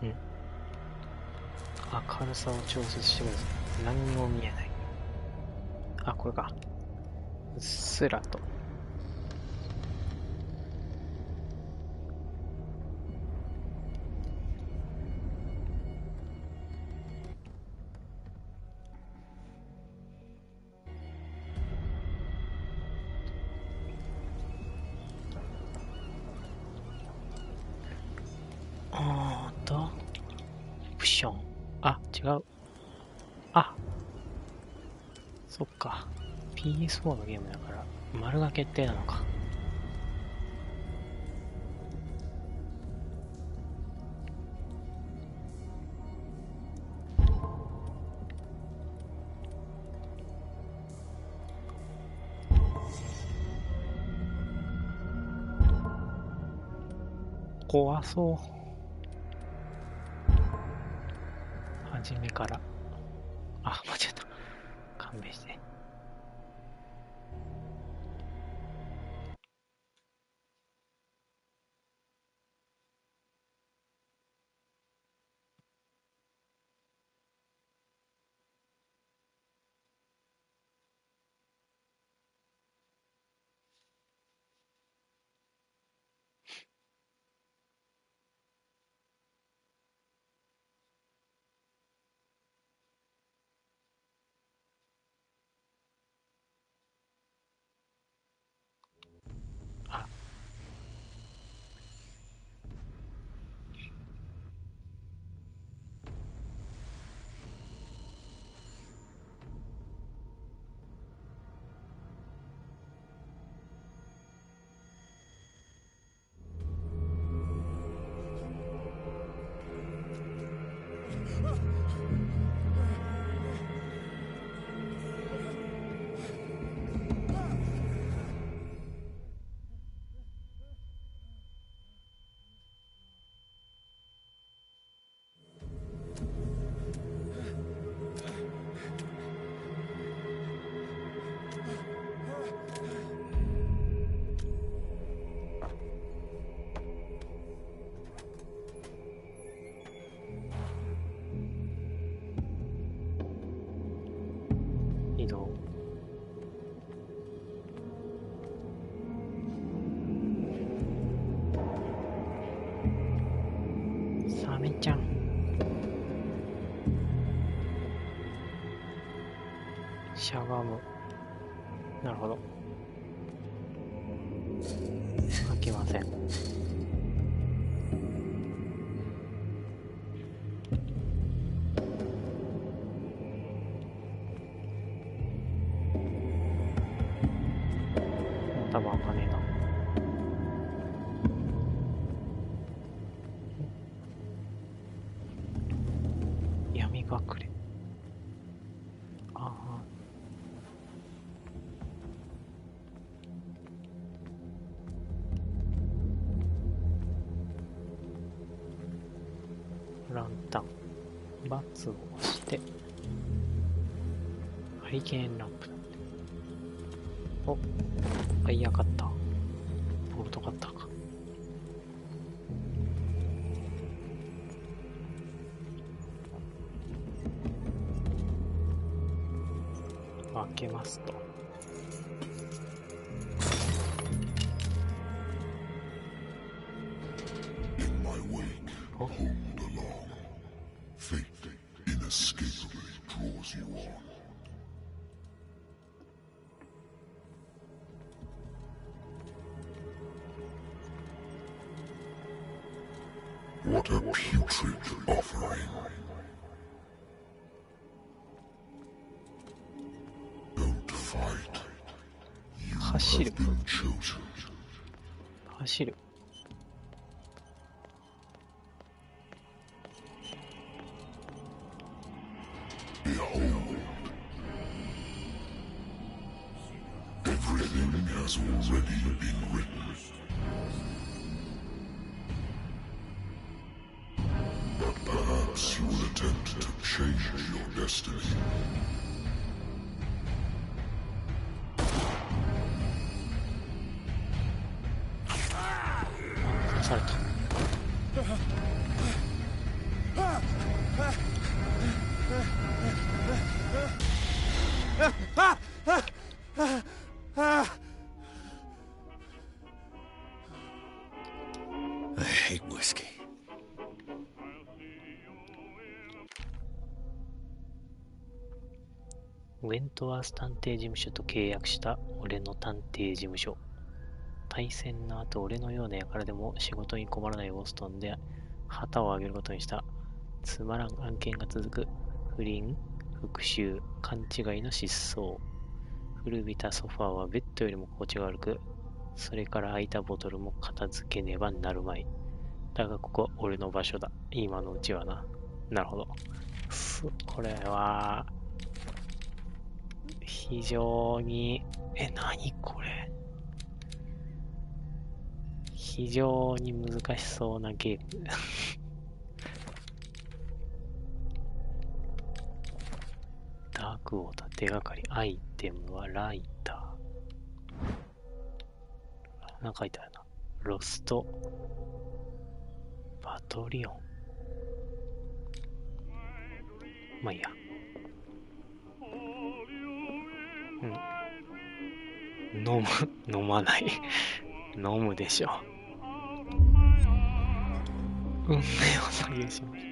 うん。明るさを調節してください。何にも見えない。あ、これか。うっすらと。オプション。あ、違う。あ、そっか。PS4 のゲームだから、丸が決定なのか。怖そう。初めから。あ、間違えた。勘弁して。あ、移動。サメちゃん。しゃがむ。なるほど。開けません。多分開かねえな。闇隠れ。ああ。ランタン。バツを押して、ハリケーンランプ。お、アイヤーカッター。ボルトカッターか。開けますと。お、What a putrid offering. Don't fight. You 走る。 have been chosen. 走る。Behold. Everything has already been written. But perhaps you will attempt to change your destiny. 刺された。I hate whiskey. ウェントワース探偵事務所と契約した俺の探偵事務所。対戦の後、俺のような輩でも仕事に困らないボストンで旗を上げることにした。つまらん案件が続く。不倫、復讐、勘違いの失踪。古びたソファーはベッドよりも心地が悪く、それから空いたボトルも片付けねばなるまい。だがここは俺の場所だ。今のうちはな。なるほど。これは、非常に、何これ。非常に難しそうなゲーム。ダークウォーター、手がかり、アイテムはライター。なんか書いてあるな。ロスト、バトリオン。まあいいや。飲まない。飲むでしょ。運命を左右しましょう。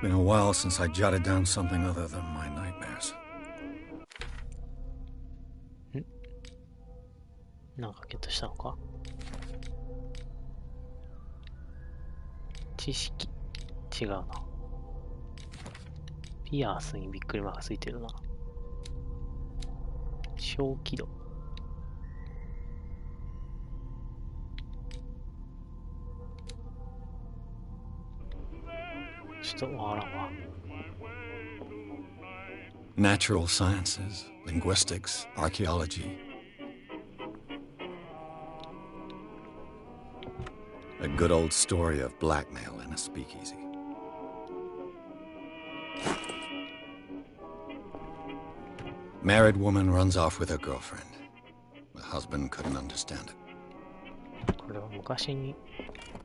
Been a while since I jotted down something other than my nightmares. なんかゲットしたのか？知識。違うな。ピアースにびっくりマークついてるな。小気度。ちょっとわからんわ。Natural sciences, linguistics, archaeology. A good old story of blackmail in a speakeasy. Married woman runs off with her girlfriend. The husband couldn't understand it. これは昔に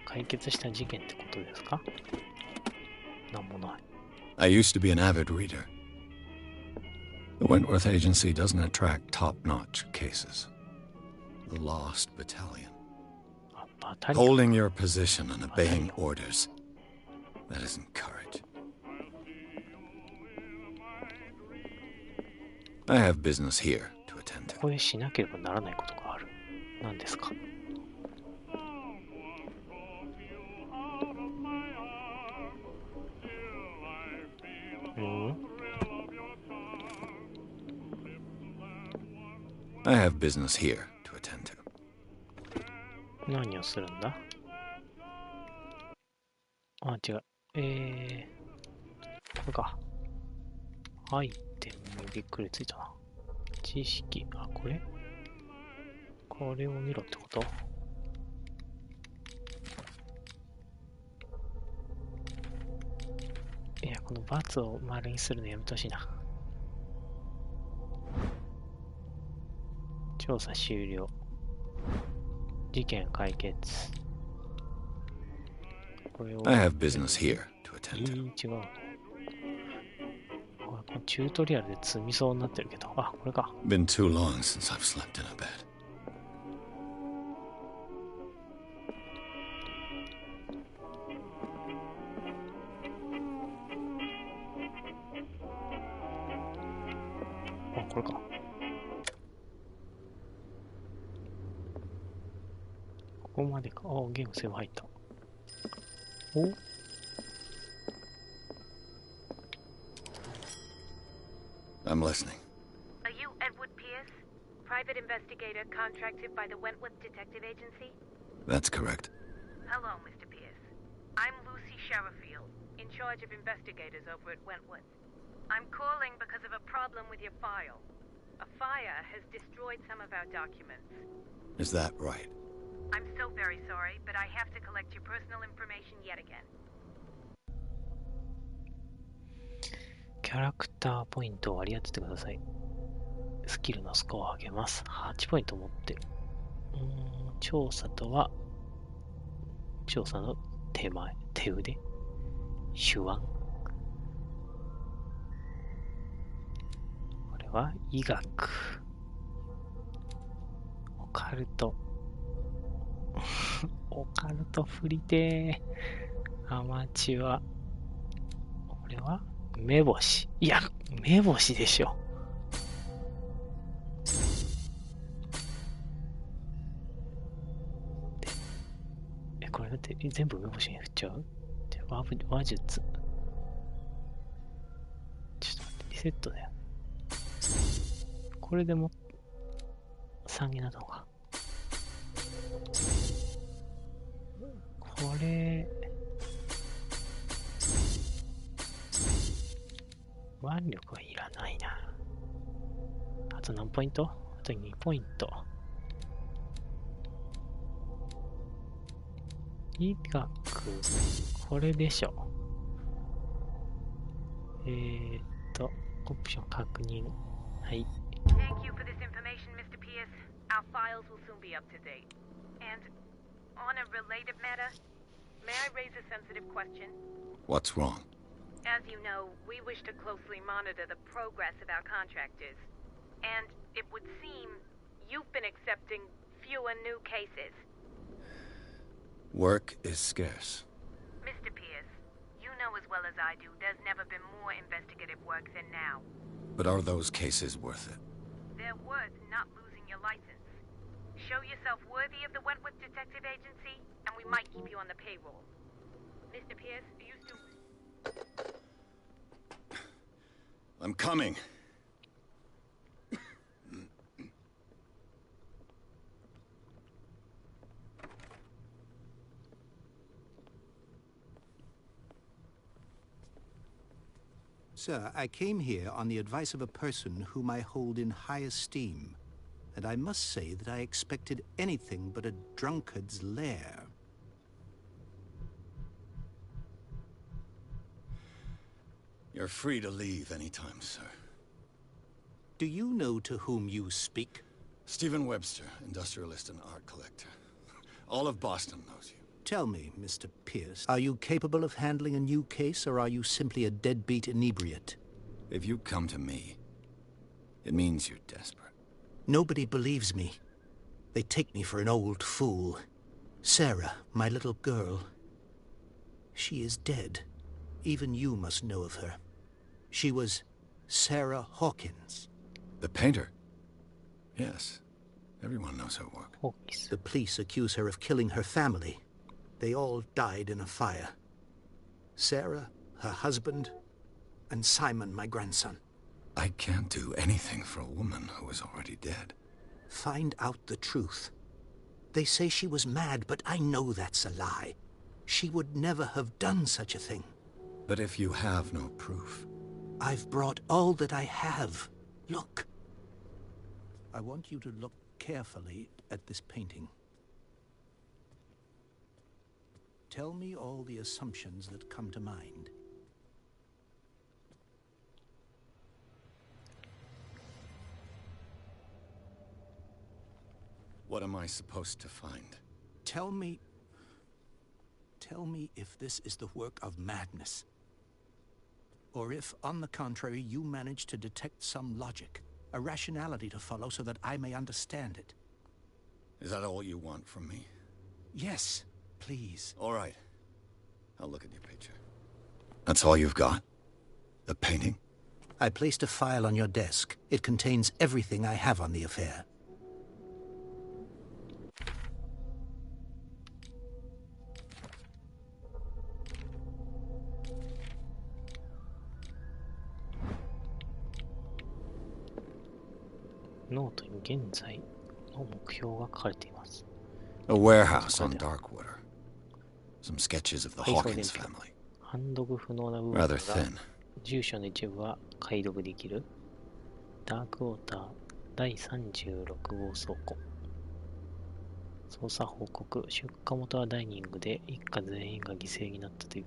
解決した事件ってことですか？なんもない。I used to be an avid reader. The Wentworth Agency doesn't attract top-notch cases. The Lost Battalion. Holding your position and obeying orders. That isn't courage. I have business here to attend to. ここでしなければならないことがある。何ですか？I have business here to attend to. 何をするんだ？あ、違う。これか。アイテムにびっくりついたな。知識。あ、これ？これを見ろってこと？いや、この×を丸にするのやめてほしいな。調査終了。事件解決。これを。I have business here to attend to. 違うの。このチュートリアルで積みそうになってるけど。あ、これか。Been too long since I've slept in a bed. あ、これか。ここまでか。あ、ゲームセーブ入った。お？I'm listening. Are you Edward Pierce, private investigator contracted by the Wentworth Detective Agency? That's correct. Hello, Mr. Pierce. I'm Lucy Sherrifield, in charge of investigators over at Wentworth. I'm calling because of a problem with your file. A fire has destroyed some of our documents. Is that right? I'm so very sorry, but I have to collect your personal information yet again. キャラクターポイントを割り当ててください。スキルのスコアを上げます。8ポイント持ってる。調査とは、調査の手前、手腕、手腕。これは医学、オカルト、オカルト振りてー、アマチュア。これは目星。いや、目星でしょ。これだって全部目星に振っちゃう？話術。ちょっと待って、リセットだよ。これでも3になったのか。これ、腕力はいらないな。あと何ポイント？あと2ポイント。医学、これでしょ。オプション確認。はい。Thank you for this information, Mr. Pierce. Our files will soon be up to date. And on a related matter, may I raise a sensitive question? What's wrong? As you know, we wish to closely monitor the progress of our contractors. And it would seem you've been accepting fewer new cases. Work is scarce. Mr. Pierce, you know as well as I do there's never been more investigative work than now. But are those cases worth it? They're worth not losing your license. Show yourself worthy of the Wentworth Detective Agency, and we might keep you on the payroll. Mr. Pierce, are you still... I'm coming. Sir, I came here on the advice of a person whom I hold in high esteem, and I must say that I expected anything but a drunkard's lair. You're free to leave anytime, sir. Do you know to whom you speak? Stephen Webster, industrialist and art collector. All of Boston knows you. Tell me, Mr. Pierce, are you capable of handling a new case, or are you simply a deadbeat inebriate? If you come to me, it means you're desperate. Nobody believes me. They take me for an old fool. Sarah, my little girl, she is dead. Even you must know of her. She was Sarah Hawkins. The painter? Yes. Everyone knows her work. Hawkins. The police accuse her of killing her family. They all died in a fire. Sarah, her husband, and Simon, my grandson. I can't do anything for a woman who is already dead. Find out the truth. They say she was mad, but I know that's a lie. She would never have done such a thing. But if you have no proof... I've brought all that I have. Look. I want you to look carefully at this painting. Tell me all the assumptions that come to mind. What am I supposed to find? Tell me if this is the work of madness. Or if, on the contrary, you manage to detect some logic, a rationality to follow so that I may understand it. Is that all you want from me? Yes, please. All right. I'll look at your picture. That's all you've got? The painting? I placed a file on your desk. It contains everything I have on the affair. Note に現在の目標が書かれています。A warehouse on Darkwater. Some sketches of the Hawkins family. 判読不能な部分 Rather が thin. 住所の一部は解読できる。ダークウォーター第36号倉庫。捜査報告。出火元はダイニングで一家全員が犠牲になったという。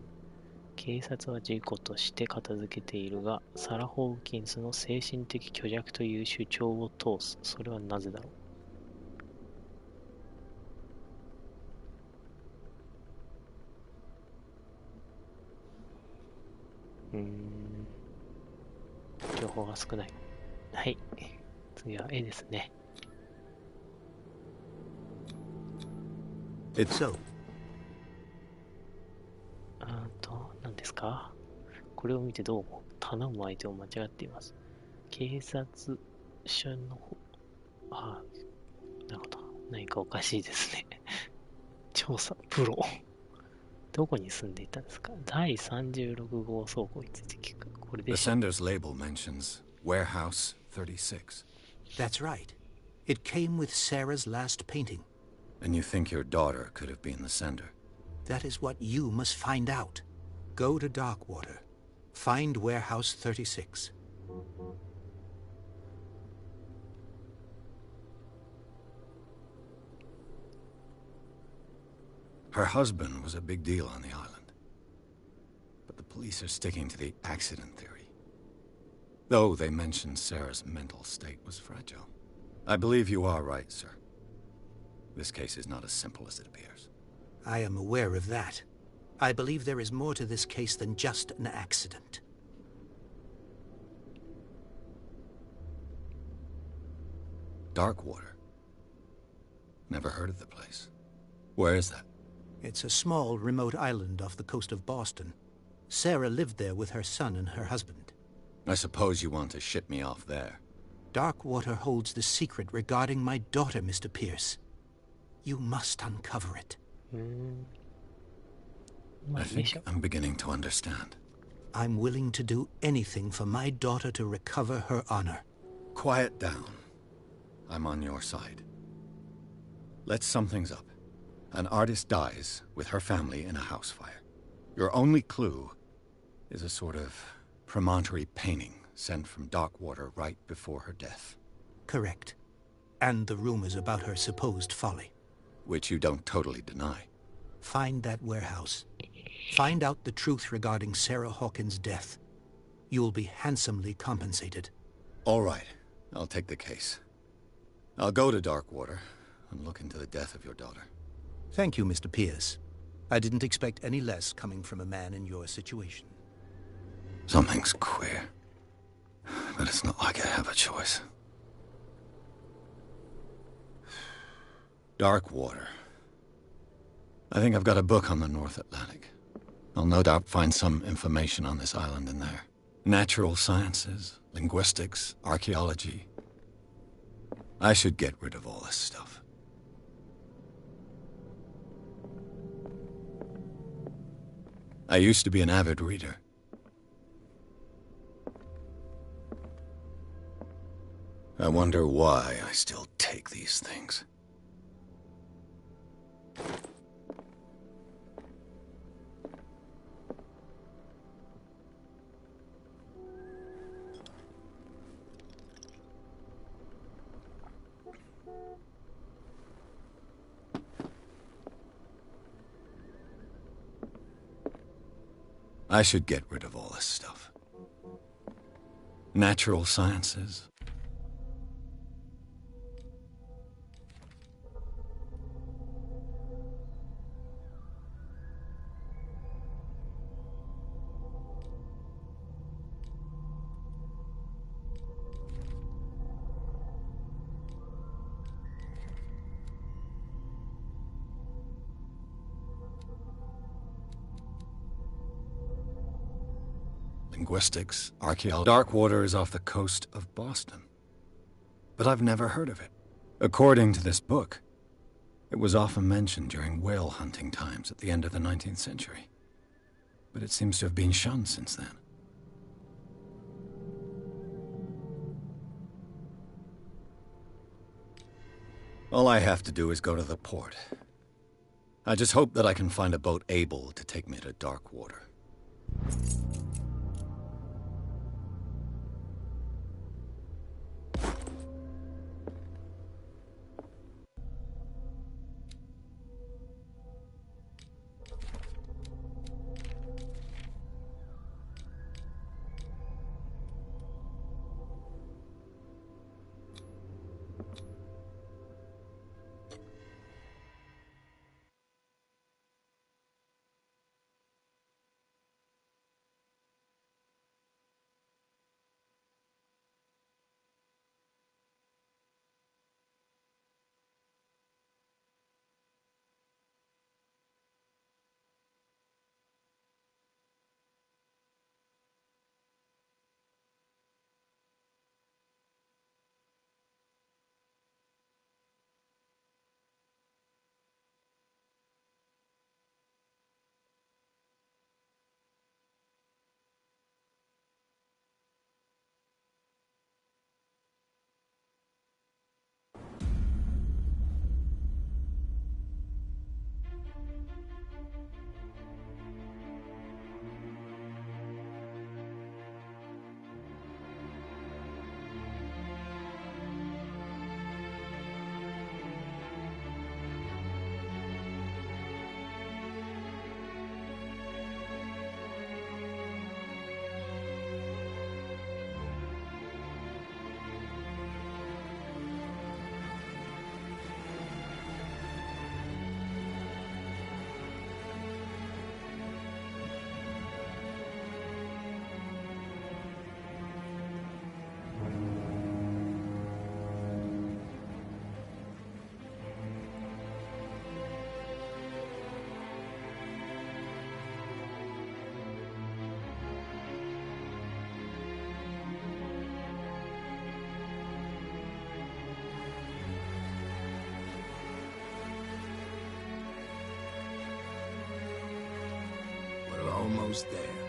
警察は事故として片付けているが、サラ・ホーキンスの精神的虚弱という主張を通す。それはなぜだろう。情報が少ない。はい。次は絵ですね。It's so. 何ですか？これを見てどう思う？頼む相手を間違っています。警察署の方。なるほど。何かおかしいですね。調査プロ。どこに住んでいたんですか？第36号倉庫について聞く。これで The しょ。 sender's label mentions Warehouse 36. That's right. It came with Sarah's last painting. And you think your daughter could have been the sender? That is what you must find out. Go to Darkwater. Find Warehouse 36. Her husband was a big deal on the island. But the police are sticking to the accident theory. Though they mentioned Sarah's mental state was fragile. I believe you are right, sir. This case is not as simple as it appears. I am aware of that. I believe there is more to this case than just an accident. Darkwater. Never heard of the place. Where is that? It's a small, remote island off the coast of Boston. Sarah lived there with her son and her husband. I suppose you want to ship me off there. Darkwater holds the secret regarding my daughter, Mr. Pierce. You must uncover it. I think I'm beginning to understand. I'm willing to do anything for my daughter to recover her honor. Quiet down. I'm on your side. Let's sum things up. An artist dies with her family in a house fire. Your only clue is a sort of promontory painting sent from Darkwater right before her death. Correct. And the rumors about her supposed folly. Which you don't totally deny. Find that warehouse. Find out the truth regarding Sarah Hawkins' death. You'll be handsomely compensated. All right. I'll take the case. I'll go to Darkwater and look into the death of your daughter. Thank you, Mr. Pierce. I didn't expect any less coming from a man in your situation. Something's queer. But it's not like I have a choice. Darkwater. I think I've got a book on the North Atlantic. I'll no doubt find some information on this island in there. Natural sciences, linguistics, archaeology. I should get rid of all this stuff. I used to be an avid reader. I wonder why I still take these things. I should get rid of all this stuff. Natural sciences. Linguistics, archaeology. Darkwater is off the coast of Boston. But I've never heard of it. According to this book, it was often mentioned during whale hunting times at the end of the 19th century. But it seems to have been shunned since then. All I have to do is go to the port. I just hope that I can find a boat able to take me to Darkwater. almost there.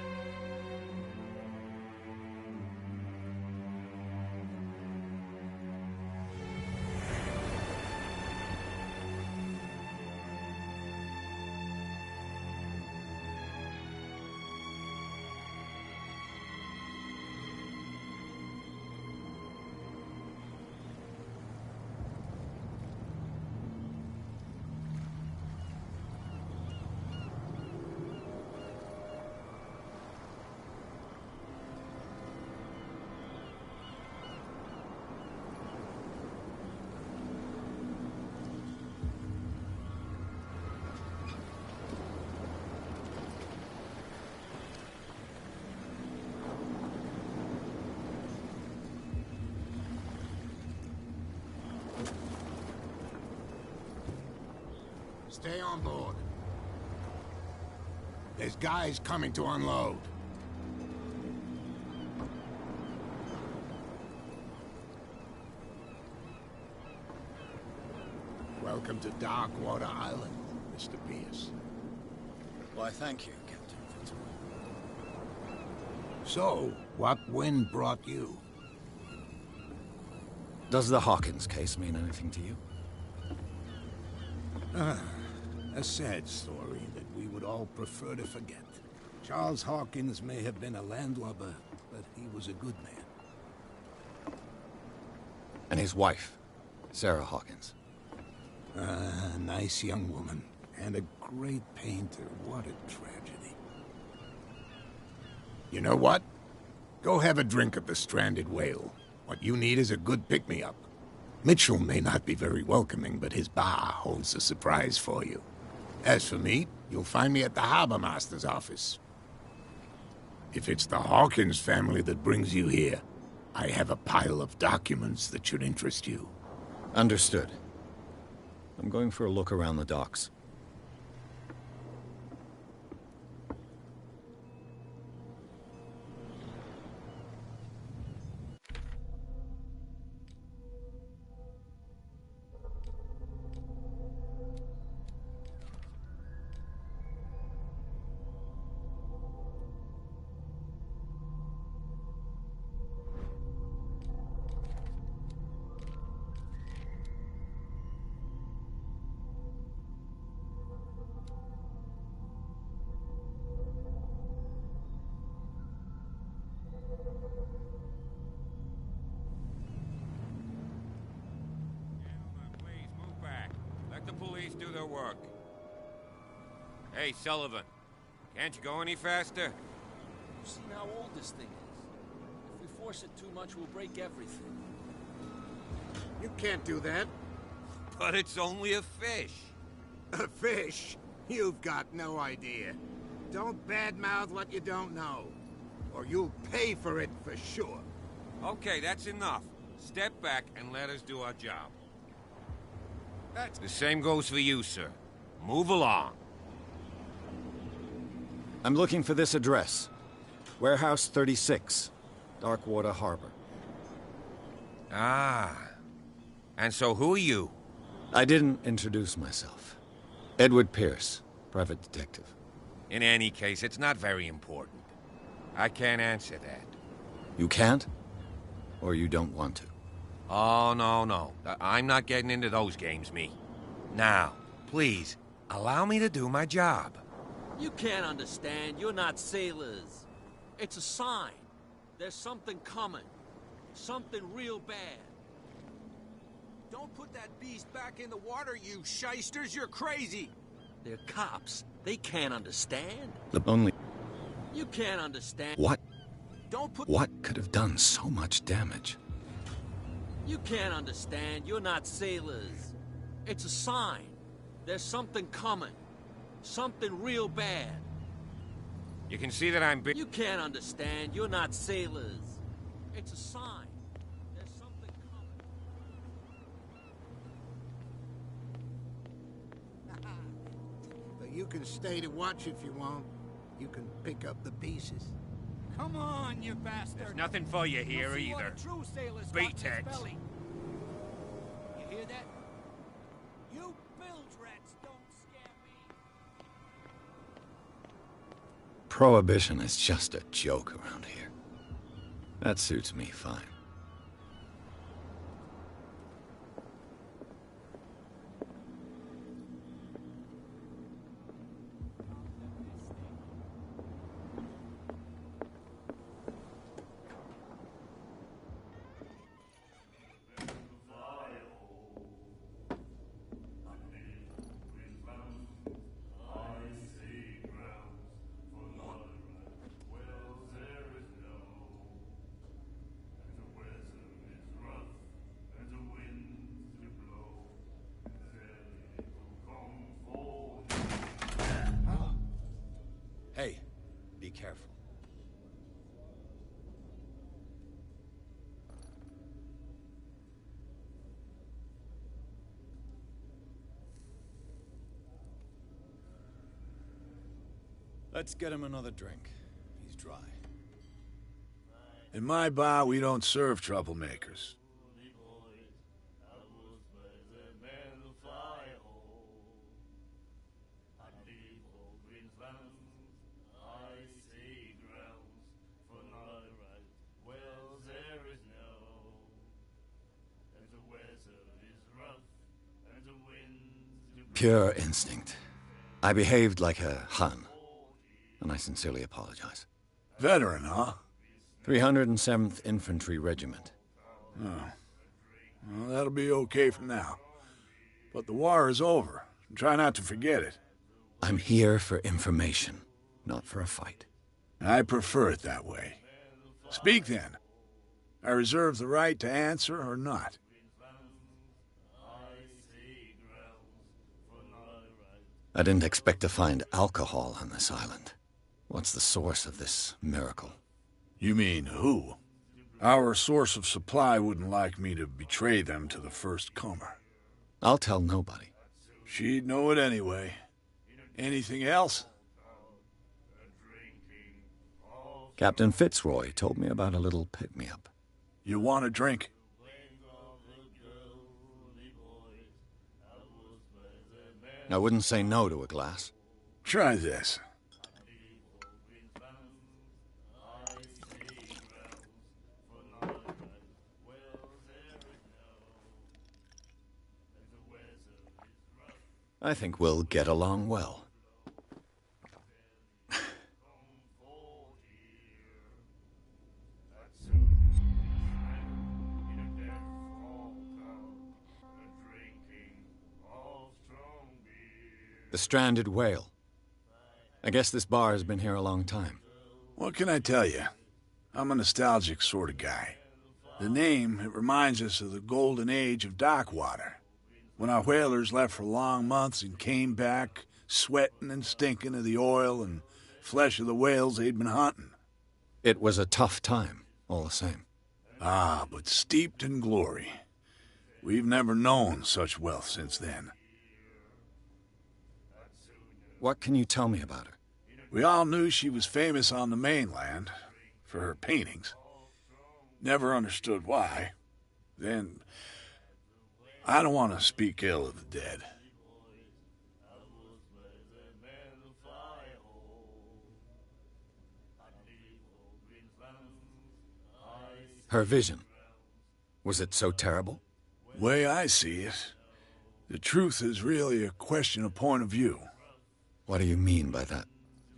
Stay on board. There's guys coming to unload. Welcome to Darkwater Island, Mr. Pierce. Why, thank you, Captain Fitzroy. So, what wind brought you? Does the Hawkins case mean anything to you? A sad story that we would all prefer to forget. Charles Hawkins may have been a landlubber, but he was a good man. And his wife, Sarah Hawkins. A nice young woman, and a great painter. What a tragedy. You know what? Go have a drink at the Stranded Whale. What you need is a good pick-me-up. Mitchell may not be very welcoming, but his bar holds a surprise for you. As for me, you'll find me at the Harbor Master's office. If it's the Hawkins family that brings you here, I have a pile of documents that should interest you. Understood. I'm going for a look around the docks. Do their work. Hey, Sullivan, can't you go any faster? You've seen how old this thing is. If we force it too much, we'll break everything. You can't do that. But it's only a fish. A fish? You've got no idea. Don't badmouth what you don't know, or you'll pay for it for sure. Okay, that's enough. Step back and let us do our job. The same goes for you, sir. Move along. I'm looking for this address. Warehouse 36, Darkwater Harbor. Ah. And so who are you? I didn't introduce myself. Edward Pierce, private detective. In any case, it's not very important. I can't answer that. You can't? Or you don't want to? Oh, no. I'm not getting into those games, me. Now, please, allow me to do my job. You can't understand. You're not sailors. It's a sign. There's something coming. Something real bad. Don't put that beast back in the water, you shysters. You're crazy. They're cops. They can't understand. The only... You can't understand. What? Don't put... What could have done so much damage? You can't understand. You're not sailors. It's a sign. There's something coming. Something real bad. You can see that I'm... You can't understand. You're not sailors. It's a sign. There's something coming. So you can stay to watch if you want. You can pick up the pieces. Come on, you bastard. There's nothing for you here You'll see either. what a true sailor's got in his Beat-ex. belly. You hear that? You bilge rats don't scare me. Prohibition is just a joke around here. That suits me fine. Hey, be careful. Let's get him another drink. He's dry. In my bar, we don't serve troublemakers. Pure instinct. I behaved like a Hun, and I sincerely apologize. Veteran, huh? 307th Infantry Regiment. Oh. Well, that'll be okay for now. But the war is over. Try not to forget it. I'm here for information, not for a fight. I prefer it that way. Speak then. I reserve the right to answer or not. I didn't expect to find alcohol on this island. What's the source of this miracle? You mean who? Our source of supply wouldn't like me to betray them to the first comer. I'll tell nobody. She'd know it anyway. Anything else? Captain Fitzroy told me about a little pick-me-up. You want a drink? I wouldn't say no to a glass. Try this. I think we'll get along well. The Stranded Whale. I guess this bar has been here a long time. What can I tell you? I'm a nostalgic sort of guy. The name, it reminds us of the golden age of dock water, when our whalers left for long months and came back sweating and stinking of the oil and flesh of the whales they'd been hunting. It was a tough time, all the same. Ah, but steeped in glory. We've never known such wealth since then. What can you tell me about her? We all knew she was famous on the mainland for her paintings. Never understood why. Then, I don't want to speak ill of the dead. Her vision. Was it so terrible? Way I see it, the truth is really a question of point of view. What do you mean by that?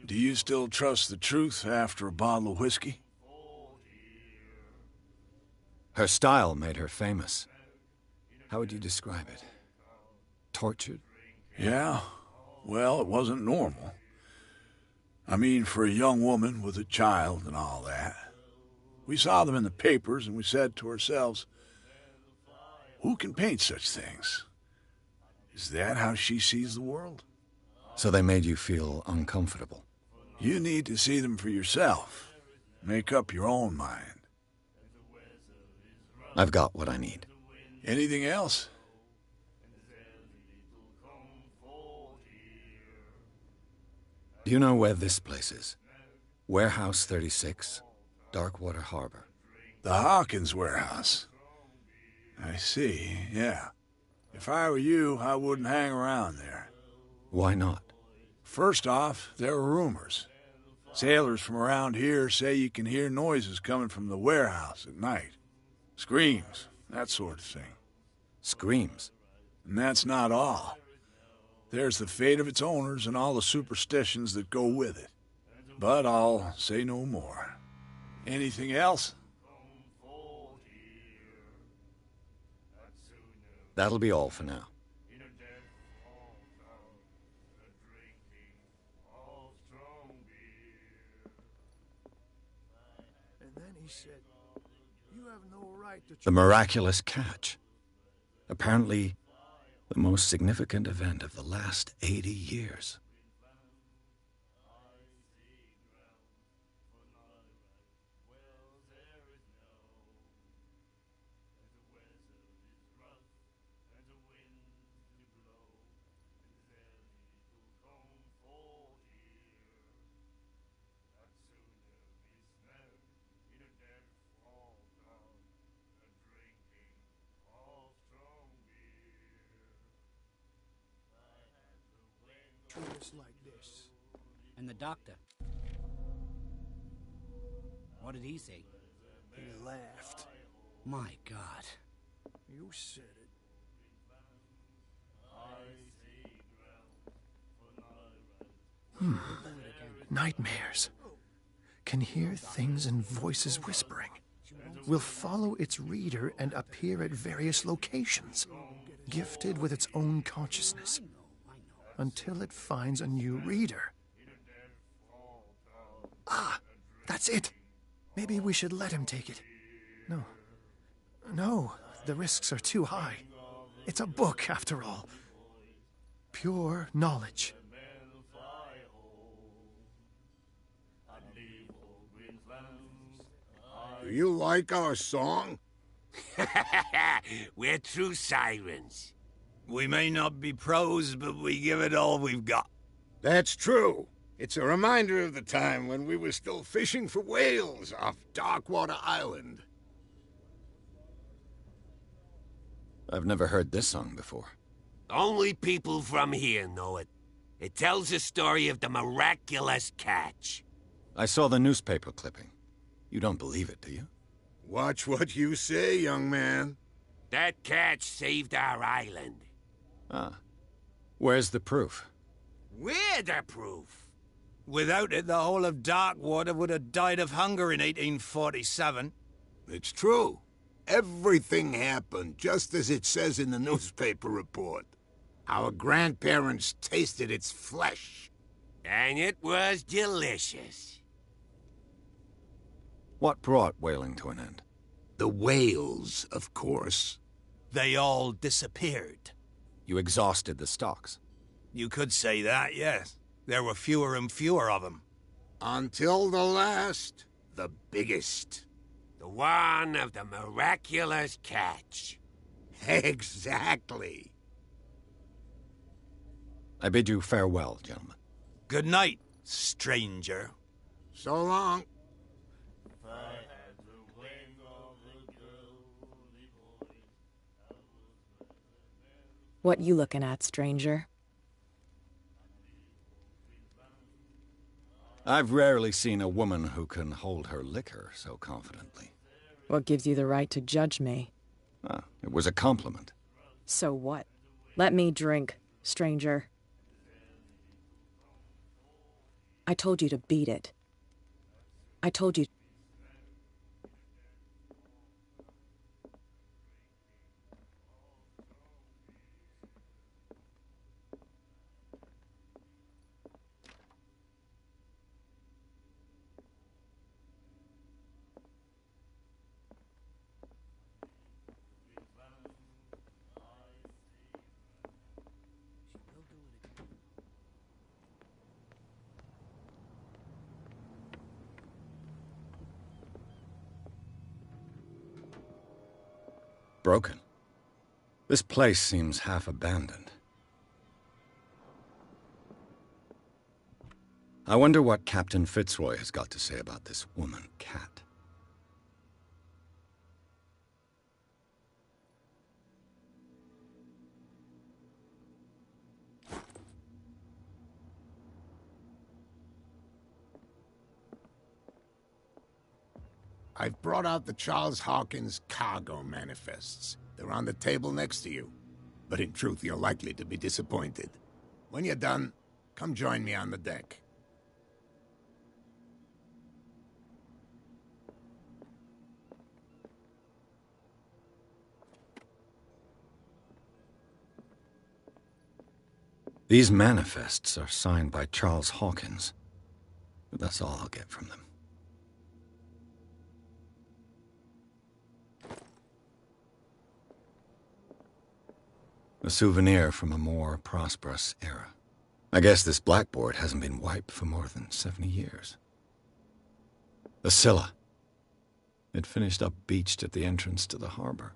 Do you still trust the truth after a bottle of whiskey? Her style made her famous. How would you describe it? Tortured? Yeah. Well, it wasn't normal. I mean, for a young woman with a child and all that. We saw them in the papers and we said to ourselves, who can paint such things? Is that how she sees the world? So they made you feel uncomfortable? You need to see them for yourself. Make up your own mind. I've got what I need. Anything else? Do you know where this place is? Warehouse 36, Darkwater Harbor. The Hawkins warehouse. I see, yeah. If I were you, I wouldn't hang around there. Why not? First off, there are rumors. Sailors from around here say you can hear noises coming from the warehouse at night. Screams, that sort of thing. Screams? And that's not all. There's the fate of its owners and all the superstitions that go with it. But I'll say no more. Anything else? That'll be all for now. And then he said, "You have no right to..." The miraculous catch. Apparently, the most significant event of the last 80 years. Just like this. And the doctor? What did he say? He laughed. My God. You said it. Nightmares. Can hear things and voices whispering. Will follow its reader and appear at various locations, gifted with its own consciousness, until it finds a new reader. Ah, that's it. Maybe we should let him take it. No, the risks are too high. It's a book, after all. Pure knowledge. Do you like our song? We're true sirens. We may not be pros, but we give it all we've got. That's true. It's a reminder of the time when we were still fishing for whales off Darkwater Island. I've never heard this song before. Only people from here know it. It tells the story of the miraculous catch. I saw the newspaper clipping. You don't believe it, do you? Watch what you say, young man. That catch saved our island. Ah. Where's the proof? We're the proof. Without it, the whole of Darkwater would have died of hunger in 1847. It's true. Everything happened just as it says in the newspaper report. Our grandparents tasted its flesh. And it was delicious. What brought whaling to an end? The whales, of course. They all disappeared. You exhausted the stocks. You could say that, yes. There were fewer and fewer of them. Until the last, the biggest. The one of the miraculous catch. Exactly. I bid you farewell, gentlemen. Good night, stranger. So long. What you looking at, stranger? I've rarely seen a woman who can hold her liquor so confidently. What gives you the right to judge me? Ah, it was a compliment. So what? Let me drink, stranger. I told you to beat it. I told you... Broken. This place seems half abandoned. I wonder what Captain Fitzroy has got to say about this woman, Cat. I've brought out the Charles Hawkins cargo manifests. They're on the table next to you. But in truth, you're likely to be disappointed. When you're done, come join me on the deck. These manifests are signed by Charles Hawkins. But that's all I'll get from them. A souvenir from a more prosperous era. I guess this blackboard hasn't been wiped for more than 70 years. The Scylla. It finished up beached at the entrance to the harbor.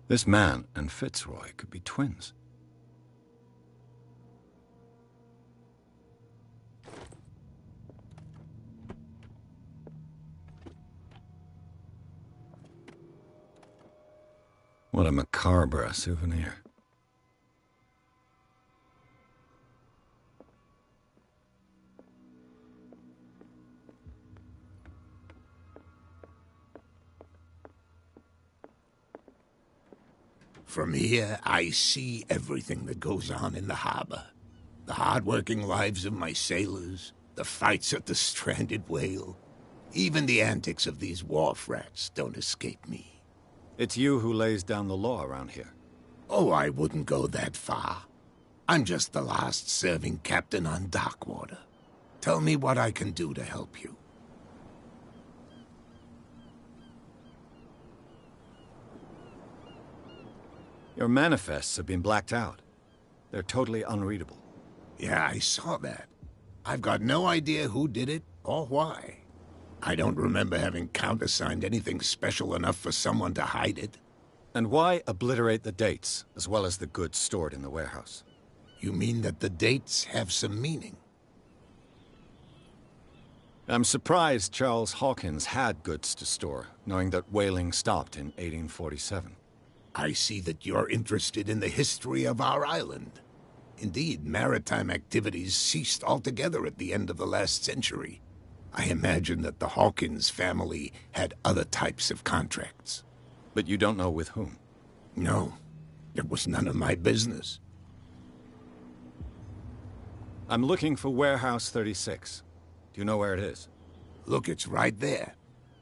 This man and Fitzroy could be twins. What a macabre souvenir. From here, I see everything that goes on in the harbor. The hard-working lives of my sailors, the fights at the stranded whale. Even the antics of these wharf rats don't escape me. It's you who lays down the law around here. Oh, I wouldn't go that far. I'm just the last serving captain on Darkwater. Tell me what I can do to help you. Your manifests have been blacked out. They're totally unreadable. Yeah, I saw that. I've got no idea who did it or why. I don't remember having countersigned anything special enough for someone to hide it. And why obliterate the dates, as well as the goods stored in the warehouse? You mean that the dates have some meaning? I'm surprised Charles Hawkins had goods to store, knowing that whaling stopped in 1847. I see that you're interested in the history of our island. Indeed, maritime activities ceased altogether at the end of the last century. I imagine that the Hawkins family had other types of contracts. But you don't know with whom? No, it was none of my business. I'm looking for Warehouse 36. Do you know where it is? Look, it's right there.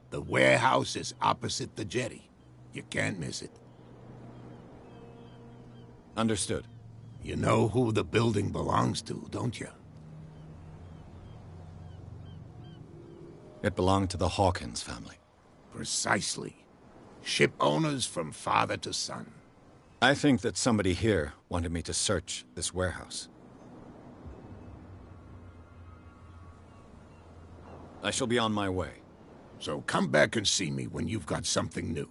The warehouse is opposite the jetty. You can't miss it. Understood. You know who the building belongs to, don't you? It belonged to the Hawkins family. Precisely. Ship owners from father to son. I think that somebody here wanted me to search this warehouse. I shall be on my way. So come back and see me when you've got something new.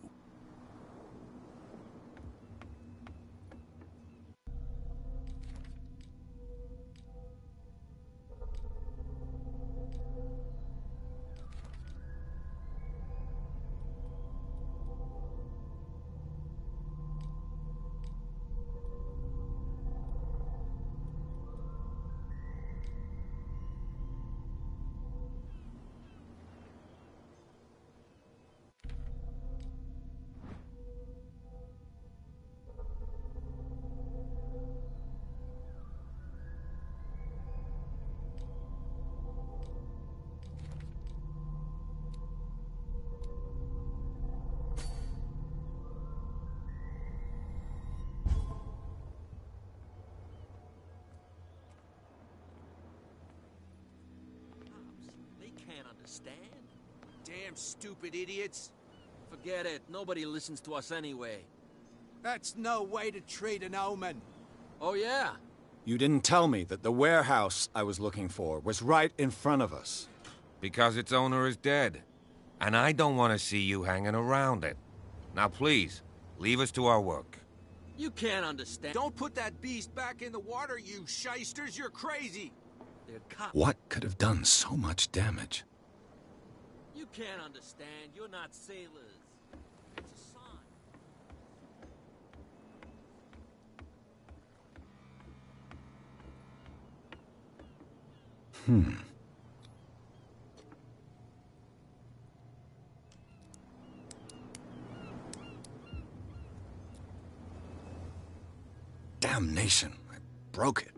Understand? Damn stupid idiots. Forget it. Nobody listens to us anyway. That's no way to treat an omen. Oh, yeah? You didn't tell me that the warehouse I was looking for was right in front of us. Because its owner is dead. And I don't want to see you hanging around it. Now, please, Leave us to our work. You can't understand. Don't put that beast back in the water, you shysters! You're crazy! They're cops. What could have done so much damage? You can't understand. You're not sailors. It's a sign. Damnation. I broke it.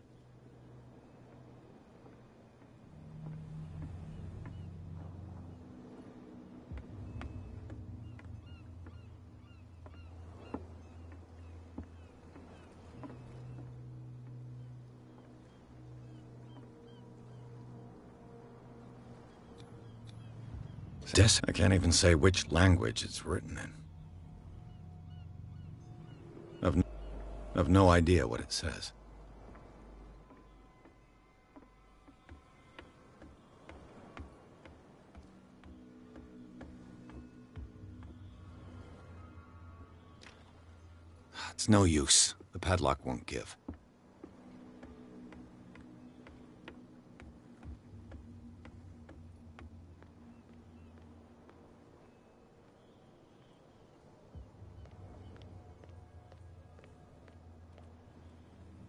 I can't even say which language it's written in. I've no idea what it says. It's no use. The padlock won't give.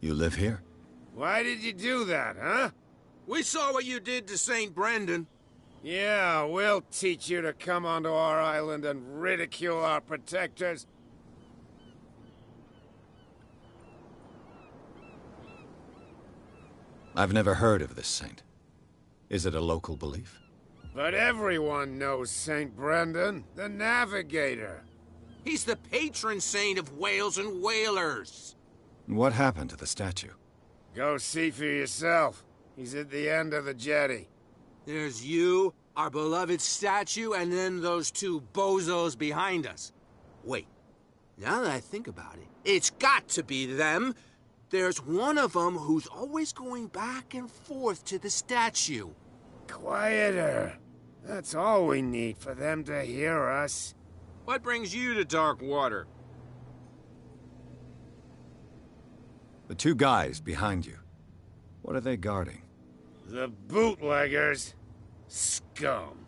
You live here? Why did you do that, huh? We saw what you did to St. Brendan. Yeah, we'll teach you to come onto our island and ridicule our protectors. I've never heard of this saint. Is it a local belief? But everyone knows St. Brendan, the navigator. He's the patron saint of whales and whalers. What happened to the statue? Go see for yourself. He's at the end of the jetty. There's you, our beloved statue, and then those two bozos behind us. Wait, now that I think about it, it's got to be them. There's one of them who's always going back and forth to the statue. Quieter. That's all we need for them to hear us. What brings you to dark water? The two guys behind you. What are they guarding? The bootleggers. Scum.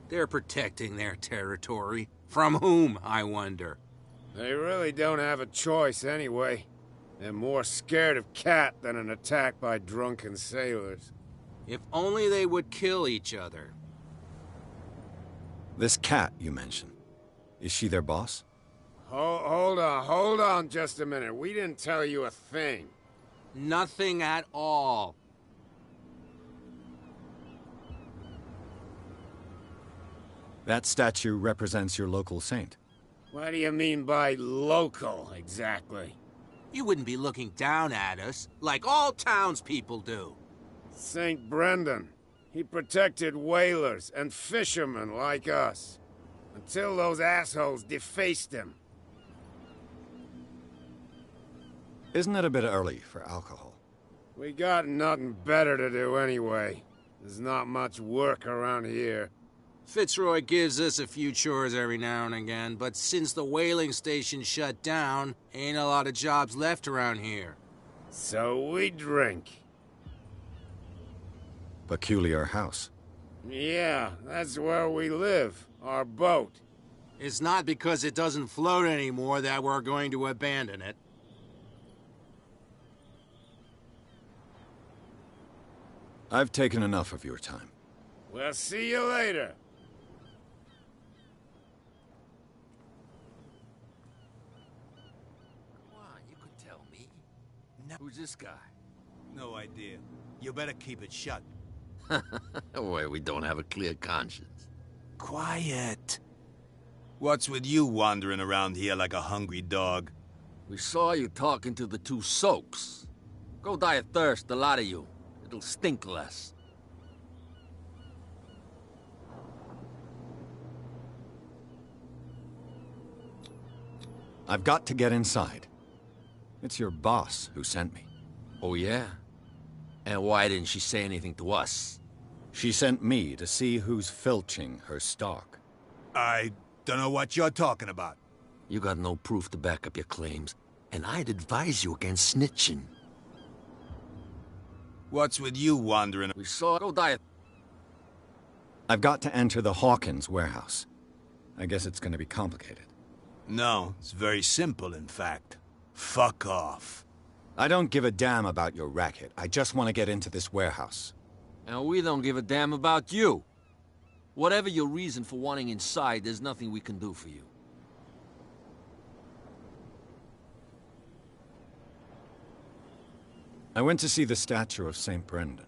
They're protecting their territory. From whom, I wonder? They really don't have a choice anyway. They're more scared of Cat than an attack by drunken sailors. If only they would kill each other. This Cat you mentioned. Is she their boss? Hold on just a minute. We didn't tell you a thing. Nothing at all. That statue represents your local saint. What do you mean by local, exactly? You wouldn't be looking down at us, like all townspeople do. St. Brendan. He protected whalers and fishermen like us. Until those assholes defaced him. Isn't it a bit early for alcohol? We got nothing better to do anyway. There's not much work around here. Fitzroy gives us a few chores every now and again, but since the whaling station shut down, ain't a lot of jobs left around here. So we drink. Peculiar house. Yeah, that's where we live. Our boat. It's not because it doesn't float anymore that we're going to abandon it. I've taken enough of your time. We'll see you later. Come on, you could tell me. No. Who's this guy? No idea. You better keep it shut. Why, we don't have a clear conscience. Quiet. What's with you wandering around here like a hungry dog? We saw you talking to the two soaks. Go die of thirst, the lot of you. It'll stink less. I've got to get inside. It's your boss who sent me. Oh, yeah? And why didn't she say anything to us? She sent me to see who's filching her stock. I don't know what you're talking about. You got no proof to back up your claims, and I'd advise you against snitching. What's with you wandering? We saw... Go die. I've got to enter the Hawkins warehouse. I guess it's going to be complicated. No, it's very simple, in fact. Fuck off. I don't give a damn about your racket. I just want to get into this warehouse. And we don't give a damn about you. Whatever your reason for wanting inside, there's nothing we can do for you. I went to see the statue of St. Brendan.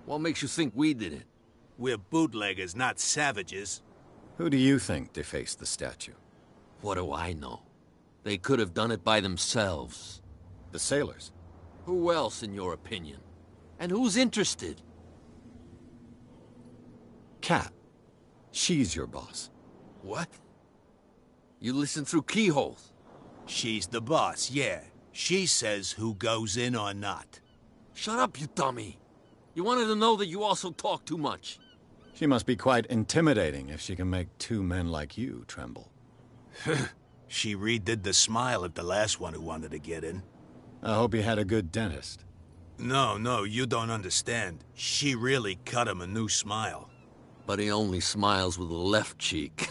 What makes you think we did it? We're bootleggers, not savages. Who do you think defaced the statue? What do I know? They could have done it by themselves. The sailors? Who else, in your opinion? And who's interested? Kat. She's your boss. What? You listen through keyholes? She's the boss, yeah. She says who goes in or not. Shut up, you dummy. You wanted to know that you also talk too much. She must be quite intimidating if she can make two men like you tremble. She redid the smile at the last one who wanted to get in. I hope he had a good dentist. No, you don't understand. She really cut him a new smile. But he only smiles with the left cheek.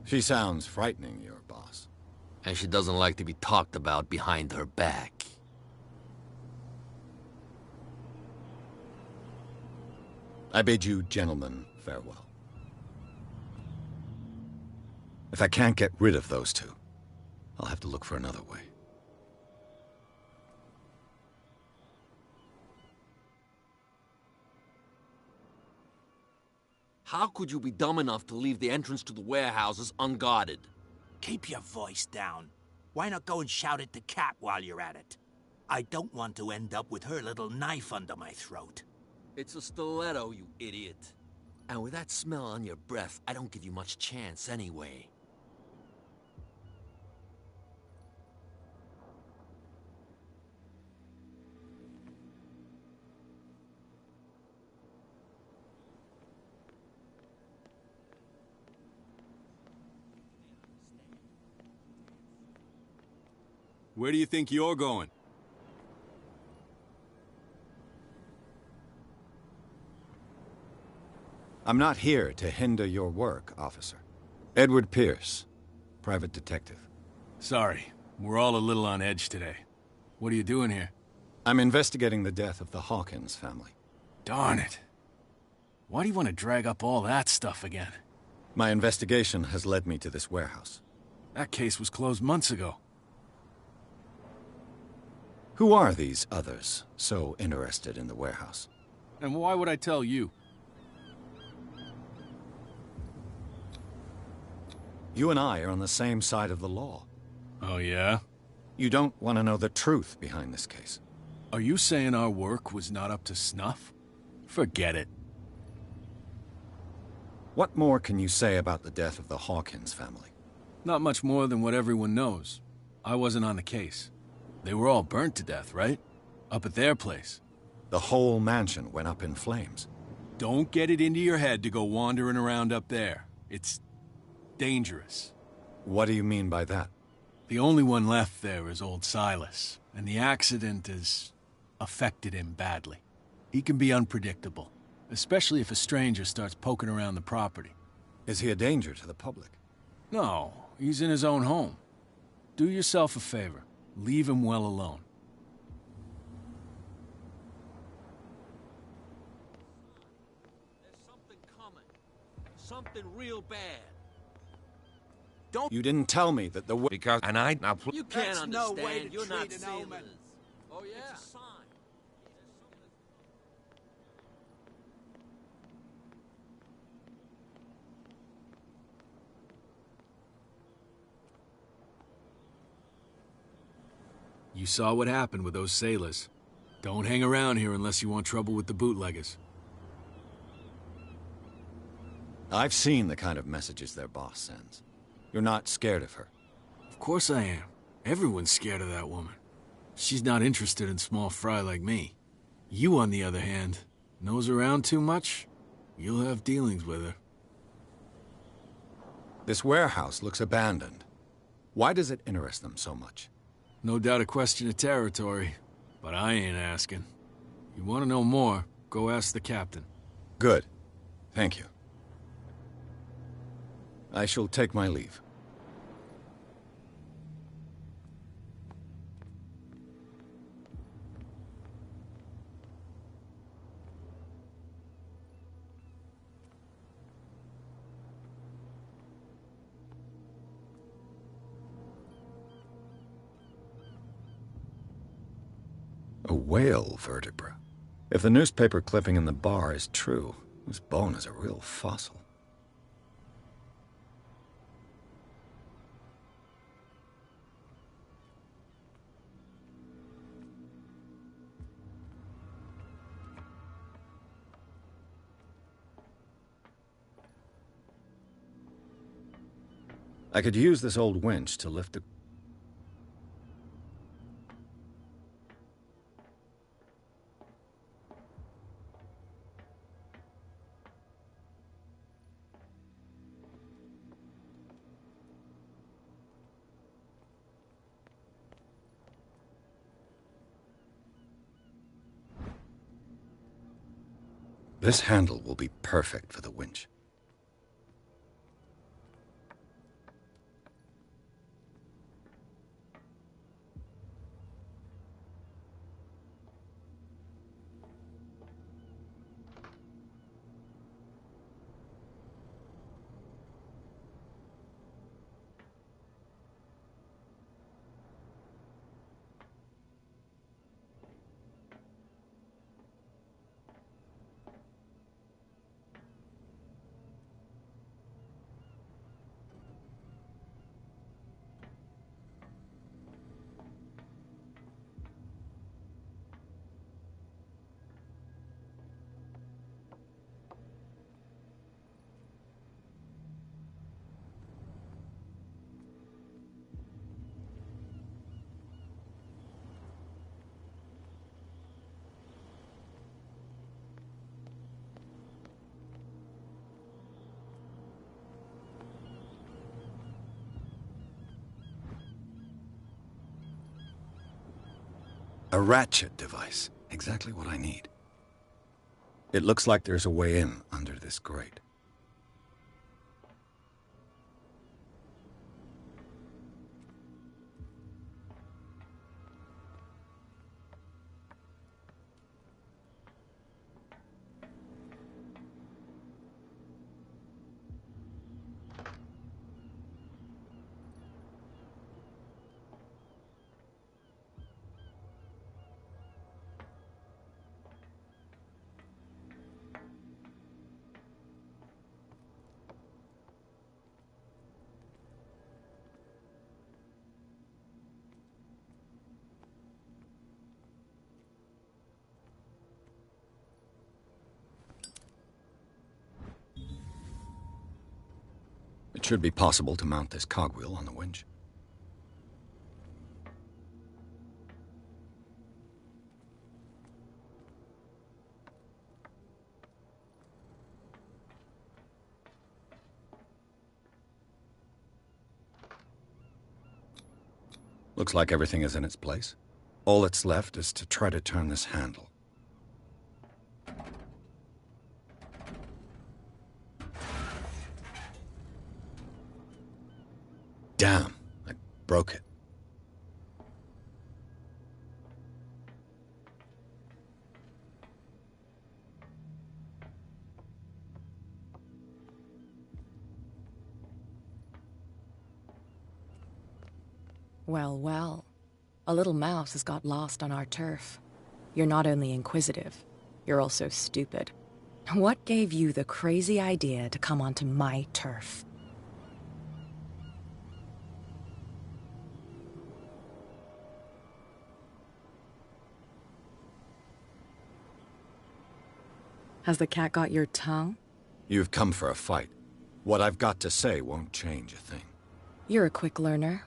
She sounds frightening, your boss. And she doesn't like to be talked about behind her back. I bid you gentlemen farewell. If I can't get rid of those two, I'll have to look for another way. How could you be dumb enough to leave the entrance to the warehouses unguarded? Keep your voice down. Why not go and shout at the cat while you're at it? I don't want to end up with her little knife under my throat. It's a stiletto, you idiot. And with that smell on your breath, I don't give you much chance anyway. Where do you think you're going? I'm not here to hinder your work, officer. Edward Pierce, private detective. Sorry, we're all a little on edge today. What are you doing here? I'm investigating the death of the Hawkins family. Darn it. Why do you want to drag up all that stuff again? My investigation has led me to this warehouse. That case was closed months ago. Who are these others so interested in the warehouse? And why would I tell you? You and I are on the same side of the law. Oh, yeah? You don't want to know the truth behind this case. Are you saying our work was not up to snuff? Forget it. What more can you say about the death of the Hawkins family? Not much more than what everyone knows. I wasn't on the case. They were all burnt to death, right? Up at their place. The whole mansion went up in flames. Don't get it into your head to go wandering around up there. It's dangerous. What do you mean by that? The only one left there is old Silas, and the accident has affected him badly. He can be unpredictable, especially if a stranger starts poking around the property. Is he a danger to the public? No, he's in his own home. Do yourself a favor. Leave him well alone. There's something coming. Something real bad. You didn't tell me that the Because, and I... Now, You can't That's understand. no way to You're not treat an omen. sailors. Oh, yeah. It's a sign. You saw what happened with those sailors. Don't hang around here unless you want trouble with the bootleggers. I've seen the kind of messages their boss sends. You're not scared of her. Of course I am. Everyone's scared of that woman. She's not interested in small fry like me. You, on the other hand, nose around too much, you'll have dealings with her. This warehouse looks abandoned. Why does it interest them so much? No doubt a question of territory, but I ain't asking. You want to know more, go ask the captain. Good. Thank you. I shall take my leave. A whale vertebra. If the newspaper clipping in the bar is true, this bone is a real fossil. I could use this old winch to lift the... This handle will be perfect for the winch. A ratchet device. Exactly what I need. It looks like there's a way in under this grate. It should be possible to mount this cogwheel on the winch. Looks like everything is in its place. All that's left is to try to turn this handle. Damn, I broke it. Well, well. A little mouse has got lost on our turf. You're not only inquisitive, you're also stupid. What gave you the crazy idea to come onto my turf? Has the cat got your tongue? You've come for a fight. What I've got to say won't change a thing. You're a quick learner.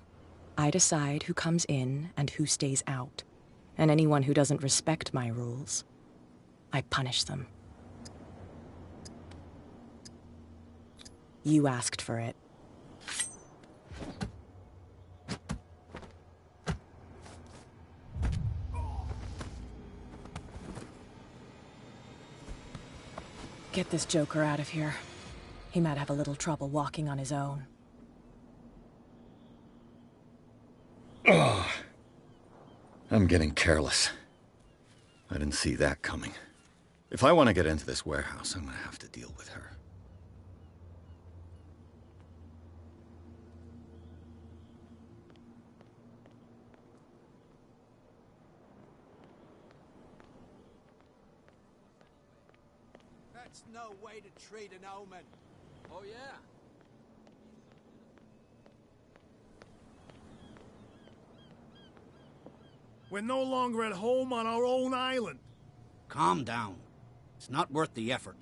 I decide who comes in and who stays out. And anyone who doesn't respect my rules, I punish them. You asked for it. Get this joker out of here. He might have a little trouble walking on his own. Oh, I'm getting careless. I didn't see that coming. If I want to get into this warehouse, I'm gonna have to deal with her. That's no way to treat an omen. Oh, yeah? We're no longer at home on our own island. Calm down. It's not worth the effort.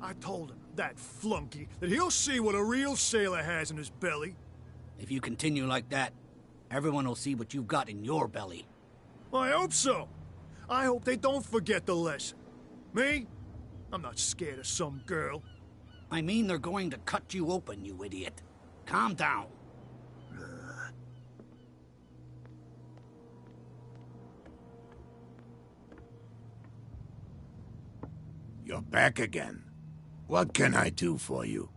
I told him, that flunky, that he'll see what a real sailor has in his belly. If you continue like that, everyone will see what you've got in your belly. I hope so. I hope they don't forget the lesson. Me? I'm not scared of some girl. I mean they're going to cut you open, you idiot. Calm down. You're back again. What can I do for you?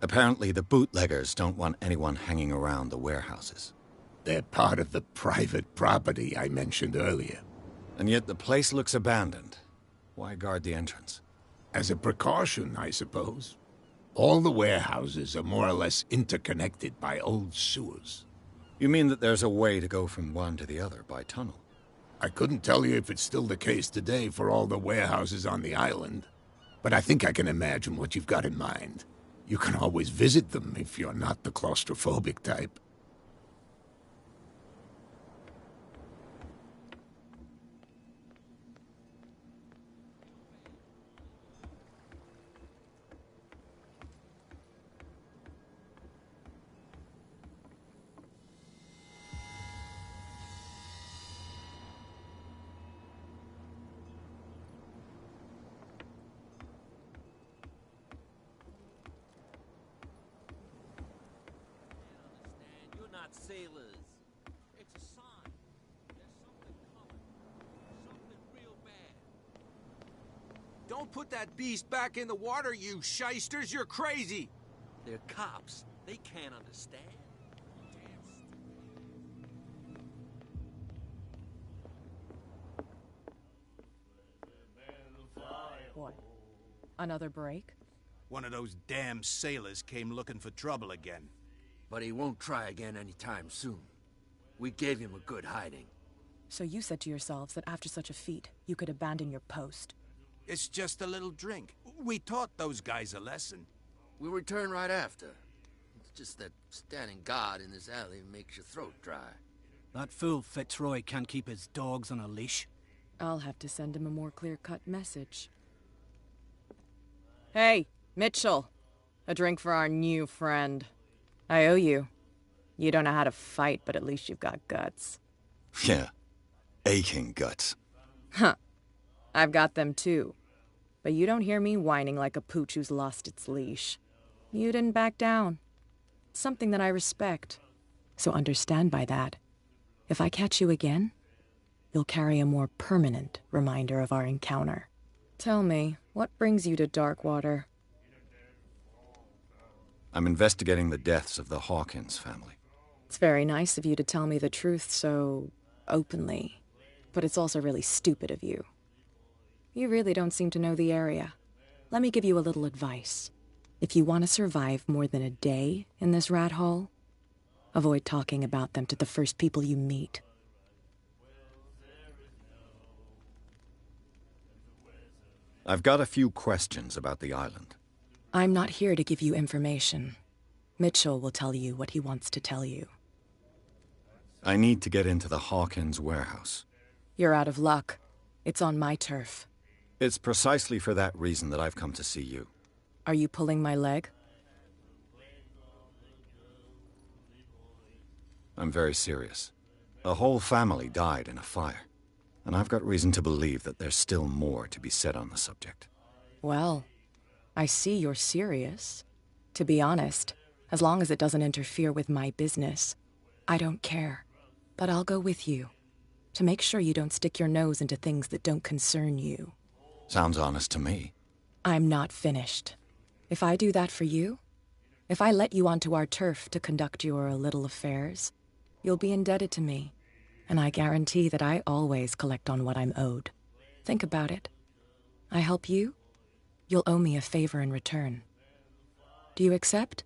Apparently the bootleggers don't want anyone hanging around the warehouses. They're part of the private property I mentioned earlier. And yet the place looks abandoned. Why guard the entrance? As a precaution, I suppose. All the warehouses are more or less interconnected by old sewers. You mean that there's a way to go from one to the other by tunnel? I couldn't tell you if it's still the case today for all the warehouses on the island, but I think I can imagine what you've got in mind. You can always visit them if you're not the claustrophobic type. Sailors. It's a sign. There's something coming. Something real bad. Don't put that beast back in the water, you shysters! You're crazy! They're cops. They can't understand. What? Another break? One of those damn sailors came looking for trouble again. But he won't try again anytime soon. We gave him a good hiding. So you said to yourselves that after such a feat, you could abandon your post. It's just a little drink. We taught those guys a lesson. We'll return right after. It's just that standing guard in this alley makes your throat dry. That fool Fitzroy can't keep his dogs on a leash. I'll have to send him a more clear-cut message. Hey, Mitchell. A drink for our new friend. I owe you. You don't know how to fight, but at least you've got guts. Yeah. Aching guts. Huh. I've got them too. But you don't hear me whining like a pooch who's lost its leash. You didn't back down. It's something that I respect. So understand by that. If I catch you again, you'll carry a more permanent reminder of our encounter. Tell me, what brings you to Darkwater? I'm investigating the deaths of the Hawkins family. It's very nice of you to tell me the truth so openly, but it's also really stupid of you. You really don't seem to know the area. Let me give you a little advice. If you want to survive more than a day in this rat hole, avoid talking about them to the first people you meet. I've got a few questions about the island. I'm not here to give you information. Mitchell will tell you what he wants to tell you. I need to get into the Hawkins warehouse. You're out of luck. It's on my turf. It's precisely for that reason that I've come to see you. Are you pulling my leg? I'm very serious. A whole family died in a fire, and I've got reason to believe that there's still more to be said on the subject. Well, I see you're serious. To be honest, as long as it doesn't interfere with my business, I don't care. But I'll go with you. To make sure you don't stick your nose into things that don't concern you. Sounds honest to me. I'm not finished. If I do that for you, if I let you onto our turf to conduct your little affairs, you'll be indebted to me, and I guarantee that I always collect on what I'm owed. Think about it. I help you, you'll owe me a favor in return. Do you accept?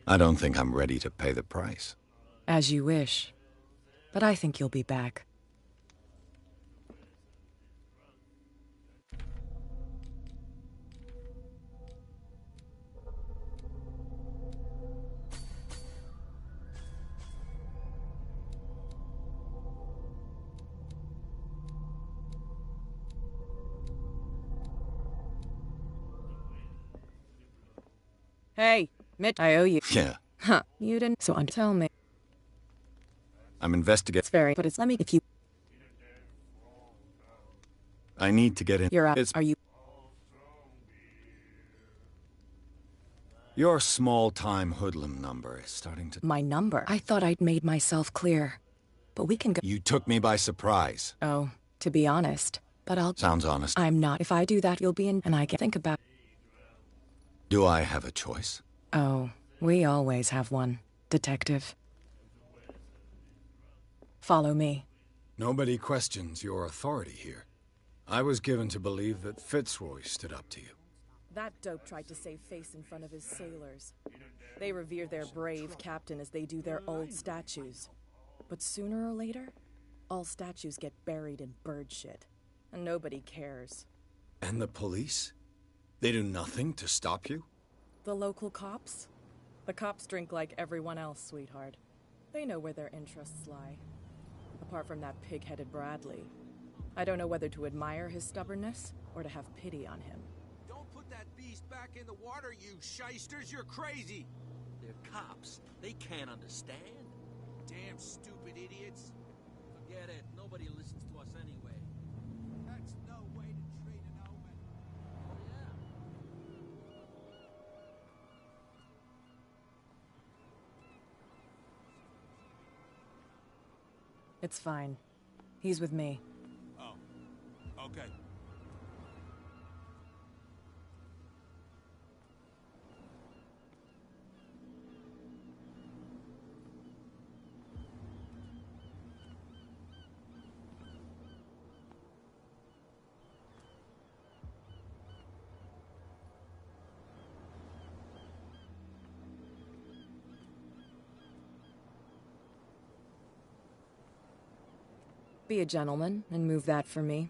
I don't think I'm ready to pay the price. As you wish. But I think you'll be back. Hey, Mitch, I owe you. Yeah. Huh, you didn't, so tell me. I'm investigating. It's very, but it's, let me, if you... I need to get in. You're out, are you... Your small-time hoodlum number is starting to... My number? I thought I'd made myself clear. But we can go... You took me by surprise. Oh, to be honest. But I'll... Sounds honest. I'm not. If I do that, you'll be in... And I can think about... Do I have a choice? Oh, we always have one, Detective. Follow me. Nobody questions your authority here. I was given to believe that Fitzroy stood up to you. That dope tried to save face in front of his sailors. They revere their brave captain as they do their old statues. But sooner or later, all statues get buried in bird shit. And nobody cares. And the police? They do nothing to stop you? The local cops? The cops drink like everyone else, sweetheart. They know where their interests lie. Apart from that pig-headed Bradley. I don't know whether to admire his stubbornness or to have pity on him. Don't put that beast back in the water, you shysters! You're crazy! They're cops. They can't understand. Damn stupid idiots. Forget it. Nobody listens to us anyway. That's no way to treat an omen. Oh, yeah. It's fine. He's with me. Oh. Okay. Be a gentleman and move that for me.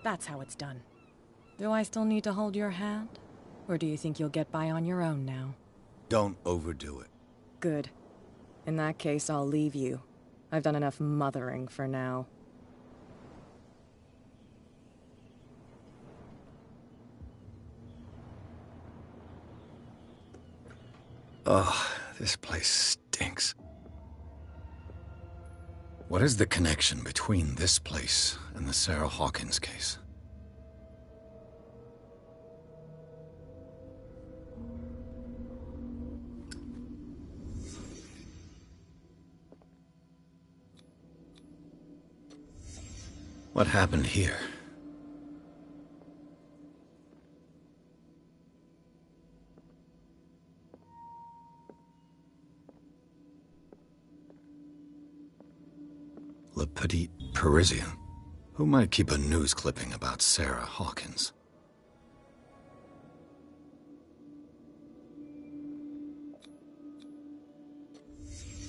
That's how it's done. Do I still need to hold your hand? Or do you think you'll get by on your own now? Don't overdo it. Good. In that case, I'll leave you. I've done enough mothering for now. Ugh, this place stinks. What is the connection between this place and the Sarah Hawkins case? What happened here? Le Petit Parisien. Who might keep a news clipping about Sarah Hawkins?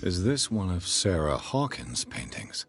Is this one of Sarah Hawkins' paintings?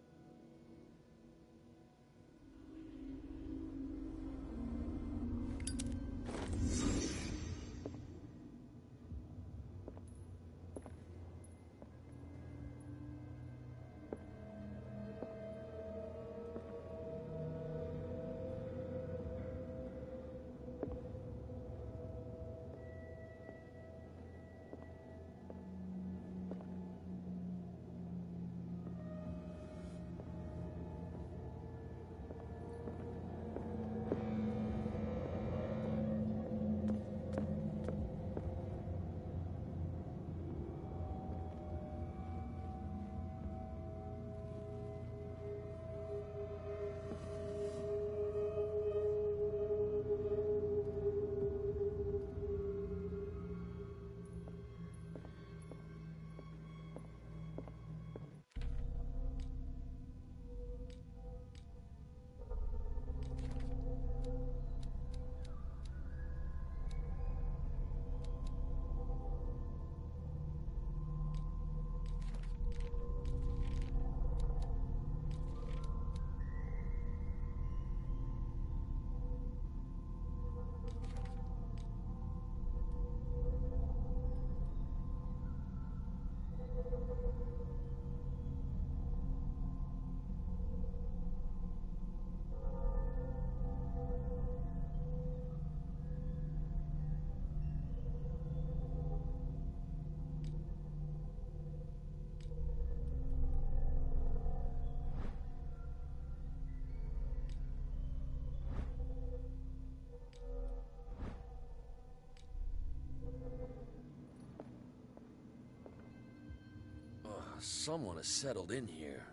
Someone has settled in here.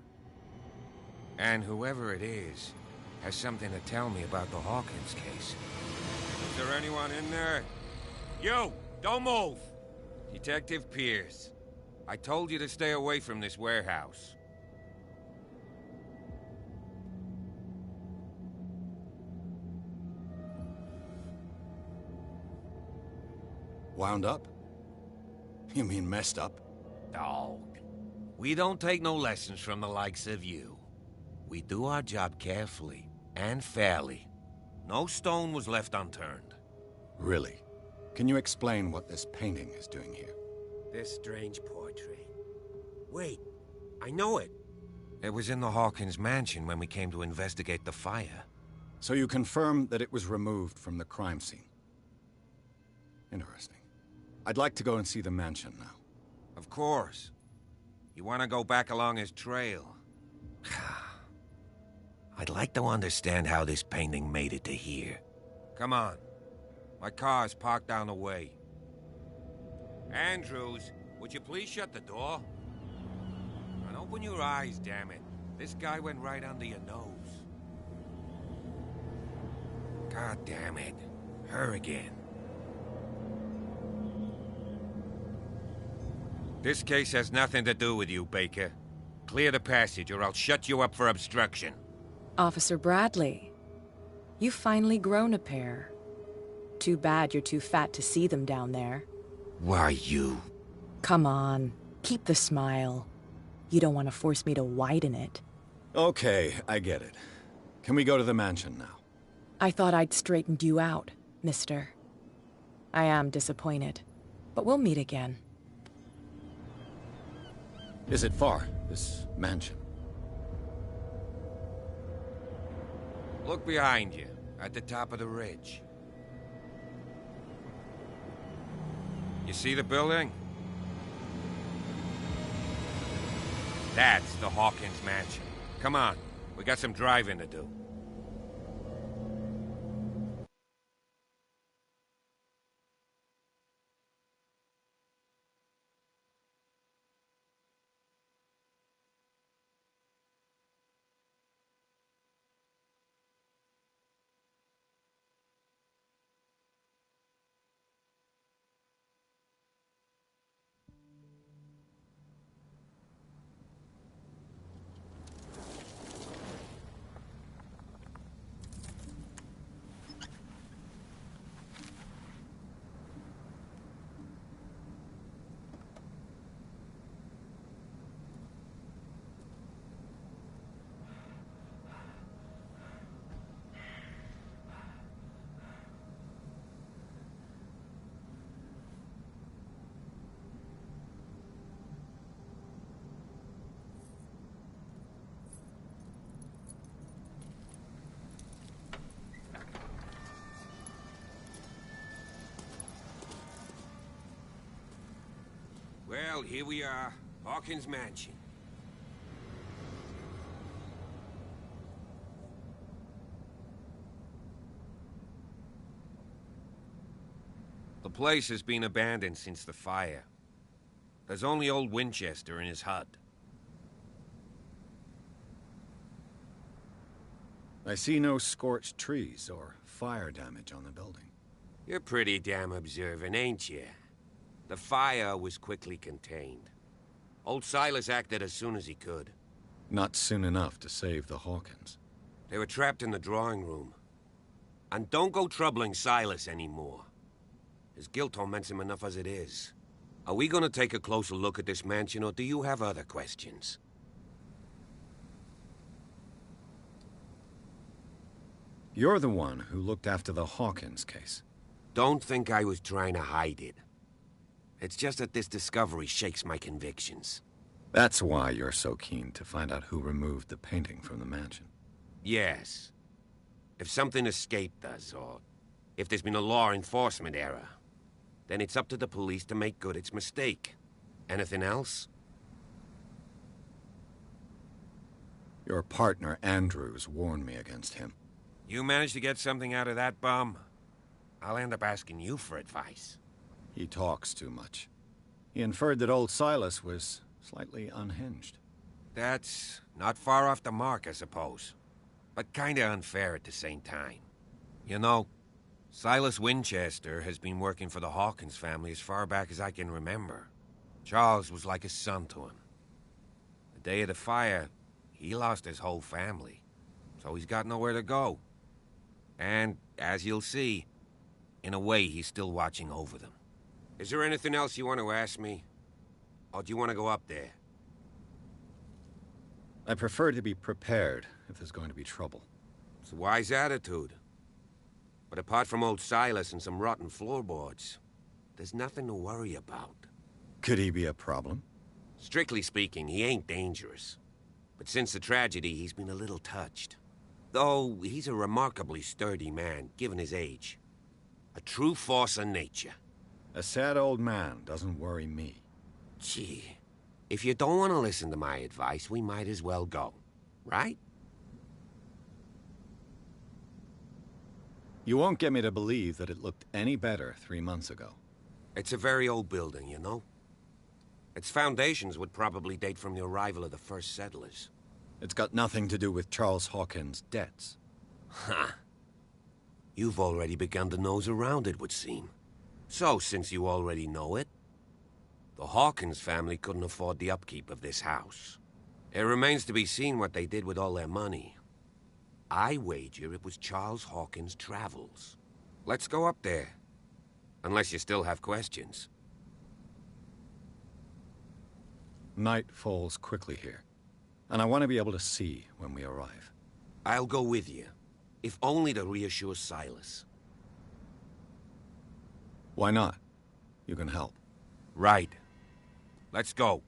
And whoever it is has something to tell me about the Hawkins case. Is there anyone in there? You! Don't move! Detective Pierce. I told you to stay away from this warehouse. Wound up? You mean messed up? Dog. We don't take no lessons from the likes of you. We do our job carefully and fairly. No stone was left unturned. Really? Can you explain what this painting is doing here? This strange portrait. Wait, I know it. It was in the Hawkins mansion when we came to investigate the fire. So you confirm that it was removed from the crime scene? Interesting. I'd like to go and see the mansion now. Of course. You want to go back along his trail? I'd like to understand how this painting made it to here. Come on. My car's parked down the way. Andrews, would you please shut the door? And open your eyes, damn it. This guy went right under your nose. God damn it. Her again. This case has nothing to do with you, Baker. Clear the passage or I'll shut you up for obstruction. Officer Bradley, you've finally grown a pair. Too bad you're too fat to see them down there. Why, you... Come on, keep the smile. You don't want to force me to widen it. Okay, I get it. Can we go to the mansion now? I thought I'd straightened you out, mister. I am disappointed, but we'll meet again. Is it far, this mansion? Look behind you, at the top of the ridge. You see the building? That's the Hawkins mansion. Come on, we got some driving to do. Well, here we are, Hawkins Mansion. The place has been abandoned since the fire. There's only old Winchester in his hut. I see no scorched trees or fire damage on the building. You're pretty damn observant, ain't you? The fire was quickly contained. Old Silas acted as soon as he could. Not soon enough to save the Hawkins. They were trapped in the drawing room. And don't go troubling Silas anymore. His guilt torments him enough as it is. Are we gonna take a closer look at this mansion, or do you have other questions? You're the one who looked after the Hawkins case. Don't think I was trying to hide it. It's just that this discovery shakes my convictions. That's why you're so keen to find out who removed the painting from the mansion. Yes. If something escaped us, or if there's been a law enforcement error, then it's up to the police to make good its mistake. Anything else? Your partner, Andrews, warned me against him. You managed to get something out of that bum? I'll end up asking you for advice. He talks too much. He inferred that old Silas was Slightly unhinged. That's not far off the mark, I suppose. But kinda unfair at the same time. You know, Silas Winchester has been working for the Hawkins family as far back as I can remember. Charles was like a son to him. The day of the fire, he lost his whole family, so he's got nowhere to go. And, as you'll see, in a way, he's still watching over them. Is there anything else you want to ask me? Or do you want to go up there? I prefer to be prepared if there's going to be trouble. It's a wise attitude. But apart from old Silas and some rotten floorboards, there's nothing to worry about. Could he be a problem? Strictly speaking, he ain't dangerous. But since the tragedy, he's been a little touched. Though he's a remarkably sturdy man, given his age. A true force of nature. A sad old man doesn't worry me. Gee, if you don't want to listen to my advice, we might as well go. Right? You won't get me to believe that it looked any better 3 months ago. It's a very old building, you know? Its foundations would probably date from the arrival of the first settlers. It's got nothing to do with Charles Hawkins' debts. Ha! You've already begun to nose around it, would seem. So, since you already know it, the Hawkins family couldn't afford the upkeep of this house. It remains to be seen what they did with all their money. I wager it was Charles Hawkins' travels. Let's go up there. Unless you still have questions. Night falls quickly here, and I want to be able to see when we arrive. I'll go with you, if only to reassure Silas. Why not? You can help. Right. Let's go.